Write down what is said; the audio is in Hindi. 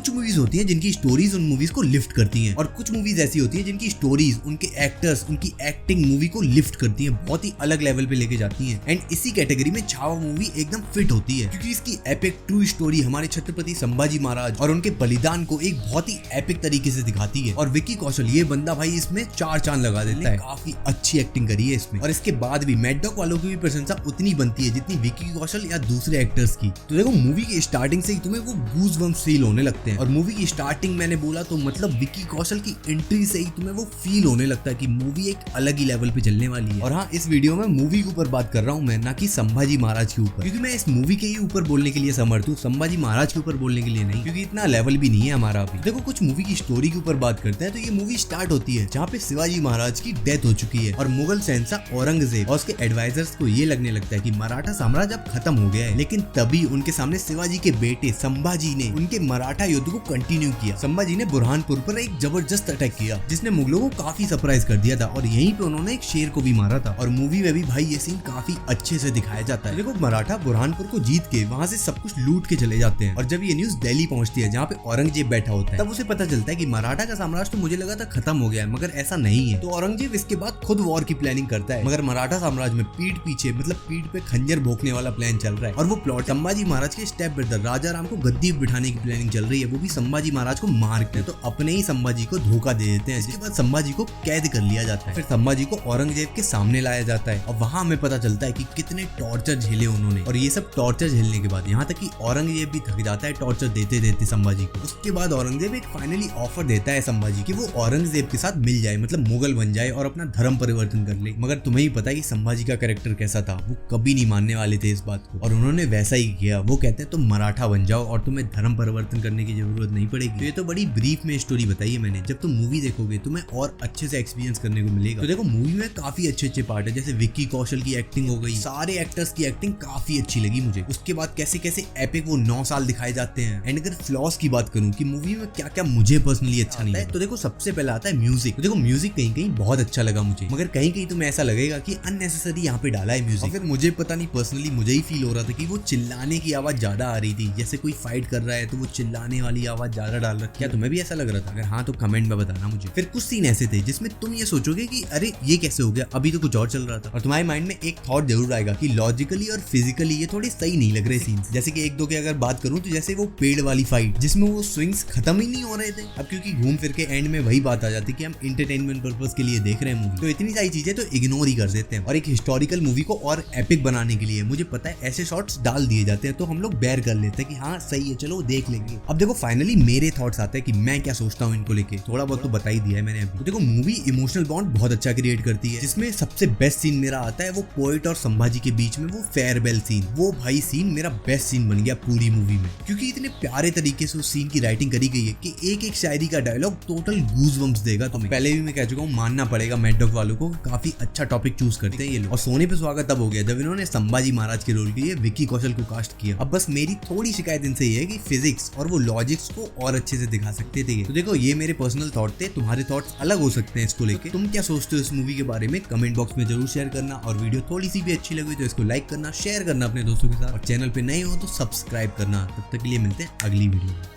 कुछ मूवीज होती हैं जिनकी स्टोरीज उन मूवीज को लिफ्ट करती हैं और कुछ मूवीज ऐसी होती हैं जिनकी स्टोरीज, उनके एक्टर्स, उनकी एक्टिंग मूवी को लिफ्ट करती हैं, बहुत ही अलग लेवल पे लेके जाती हैं। एंड इसी कैटेगरी में छावा मूवी एकदम फिट होती है क्योंकि इसकी एपिक ट्रू स्टोरी हमारे छत्रपति संभाजी महाराज और उनके बलिदान को एक बहुत ही एपिक तरीके से दिखाती है। और विक्की कौशल ये बंदा भाई इसमें 4 चांद लगा देता है, काफी अच्छी एक्टिंग करी है इसमें। और इसके बाद भी मैड डॉग वालों की भी प्रशंसा उतनी बनती है जितनी विक्की कौशल या दूसरे एक्टर्स की। तो देखो मूवी की स्टार्टिंग से ही तुम्हें वो गूज बम्स फील होने लगते हैं। और मूवी की स्टार्टिंग मैंने बोला तो मतलब विक्की कौशल की एंट्री से ही तुम्हें वो फील होने लगता है कि मूवी एक अलग ही लेवल पे चलने वाली है। और हाँ, इस वीडियो में मूवी के ऊपर बात कर रहा हूँ मैं, ना कि संभाजी महाराज के ऊपर, क्योंकि मैं इस मूवी के ही ऊपर बोलने के लिए समर्थ हूँ, संभाजी महाराज के ऊपर बोलने के लिए नहीं, क्योंकि इतना लेवल भी नहीं है हमारा अभी। देखो कुछ मूवी की स्टोरी के ऊपर बात करते हैं तो ये मूवी स्टार्ट होती है जहाँ पे शिवाजी महाराज की डेथ हो चुकी है और मुगल शहंशाह औरंगजेब और उसके एडवाइजर्स को ये लगने लगता है कि मराठा साम्राज्य अब खत्म हो गया है। लेकिन तभी उनके सामने शिवाजी के बेटे संभाजी ने उनके मराठा युद्ध को कंटिन्यू किया। संभाजी ने बुरहानपुर पर एक जबरदस्त अटैक किया जिसने मुगलों को काफी सरप्राइज कर दिया था और यहीं पे उन्होंने एक शेर को भी मारा था। और मूवी में भी भाई ये सीन काफी अच्छे से दिखाया जाता है। देखो मराठा बुरहानपुर को जीत के वहाँ से सब कुछ लूट के चले जाते हैं और जब ये न्यूज दिल्ली पहुंचती है जहाँ पे औरंगजेब बैठा होता है तब उसे पता चलता है कि मराठा का साम्राज्य तो मुझे लगा था खत्म हो गया है, मगर ऐसा नहीं है। तो औरंगजेब इसके बाद खुद वॉर की प्लानिंग करता है, मगर मराठा साम्राज्य में पीठ पीछे मतलब पीठ पे खंजर भोंकने वाला प्लान चल रहा है। और वो प्लॉट संभाजी महाराज के स्टेप ब्रदर राजा राम को गद्दी बिठाने की प्लानिंग चल रही है, वो भी संभाजी महाराज को मारते हैं। तो अपने ही संभाजी को धोखा दे देते हैं। इसके बाद संभाजी को कैद कर लिया जाता है। फिर संभाजी को औरंगजेब के सामने लाया जाता है और वहाँ हमें पता चलता है कि कितने टॉर्चर झेले उन्होंने। और ये सब टॉर्चर झेलने के बाद यहाँ तक कि औरंगजेब भी थक जाता है टॉर्चर देते देते संभाजी को। उसके बाद औरंगजेब एक फाइनली ऑफर देता है संभाजी कि वो औरंगजेब के साथ मिल जाए, मतलब मुगल बन जाए और अपना धर्म परिवर्तन कर ले। मगर तुम्हें ही पता है कि संभाजी का कैरेक्टर कैसा था, वो कभी नहीं मानने वाले थे इस बात को और उन्होंने वैसा ही किया। वो कहते हैं तुम मराठा बन जाओ और तुम्हें धर्म परिवर्तन करने की जरूरत नहीं पड़ेगी। तो ये तो बड़ी ब्रीफ में स्टोरी बताई है मैंने, जब तुम मूवी देखोगे तुम्हें और अच्छे से एक्सपीरियंस करने को मिलेगा। तो देखो मूवी में काफी अच्छे पार्ट है, जैसे विक्की कौशल की एक्टिंग हो गई, सारे एक्टर्स की एक्टिंग काफी अच्छी लगी मुझे। उसके बाद कैसे कैसे एपिक वो 9 साल दिखाए जाते हैं। एंड अगर फ्लॉस की बात करूं कि मूवी में क्या क्या मुझे पर्सनली अच्छा नहीं है, तो देखो सबसे पहले आता है म्यूजिक। तो देखो म्यूजिक कहीं कहीं बहुत अच्छा लगा मुझे, मगर कहीं कहीं तुम्हें ऐसा लगेगा कि अननेसेसरी यहाँ पे डाला है म्यूजिक। फिर मुझे पता नहीं पर्सनली मुझे ही फील हो रहा था कि वो चिल्लाने की आवाज ज्यादा आ रही थी, जैसे कोई फाइट कर रहा है तो वो चिल्लाने वाली आवाज ज्यादा डाल रहा है। क्या तुम्हें भी ऐसा लग रहा था? अगर हाँ तो कमेंट में बताना मुझे। फिर कुछ सीन ऐसे थे जिसमें तुम ये सोचोगे कि अरे ये कैसे हो गया, अभी तो कुछ और चल रहा था। और तुम्हारे माइंड में एक थॉट जरूर आएगा कि लॉजिकली और फिजिकली ये थोड़े सही नहीं लग रहे सीन्स। जैसे कि एक दो की अगर बात करूं तो जैसे वो पेड़ वाली फाइट जिसमें वो स्विंग्स खत्म ही नहीं हो रहे थे। अब क्योंकि घूम फिर के एंड में वही बात आ जाती है कि हम एंटरटेनमेंट पर्पस के लिए देख रहे हैं मूवी, तो इतनी सारी चीजें तो इग्नोर ही कर देते हैं। और एक हिस्टोरिकल मूवी को और एपिक बनाने के लिए मुझे पता है ऐसे शॉट्स डाल दिए जाते हैं तो हम लोग बेयर कर लेते हैं कि हाँ सही है चलो देख लेंगे। अब देखो फाइनली मेरे थॉट्स आते हैं कि मैं क्या सोचता हूँ इनको लेके, थोड़ा बहुत तो बता ही दिया है मैंने अभी। तो देखो मूवी इमोशनल बॉन्ड बहुत अच्छा क्रिएट करती है, जिसमें सबसे बेस्ट सीन मेरा आता है वो पोएट और संभाजी के बीच में वो फेयरवेल सीन। वो भाई सीन मेरा बेस्ट सीन बन गया पूरी मूवी में, क्योंकि इतने प्यारे तरीके से उस सीन की राइटिंग करी गई है कि एक एक शायरी का डायलॉग टोटल गूज़बम्प्स देगा तुम्हें। पहले भी मैं कह चुका हूँ, मानना पड़ेगा मैड डॉग वालों को, काफी अच्छा टॉपिक चूज करते हैं ये लोग। और सोने पे सुहागा तब हो गया जब इन्होंने संभाजी महाराज के रोल के लिए विक्की कौशल को कास्ट किया। अब बस मेरी थोड़ी शिकायत इनसे ये है कि फिजिक्स और वो लॉजिक्स को और अच्छे से दिखा सकते थे। तो देखो ये मेरे पर्सनल थॉट थे, तुम्हारे थॉट्स अलग हो सकते हैं इसको लेके। तुम क्या सोचते हो इस मूवी के बारे में कमेंट बॉक्स में जरूर शेयर करना। और वीडियो थोड़ी सी भी अच्छी लगी तो इसको लाइक करना, शेयर करना अपने दोस्तों के साथ, और चैनल पे नए हो तो सब्सक्राइब करना। तब तक के लिए मिलते हैं अगली वीडियो में।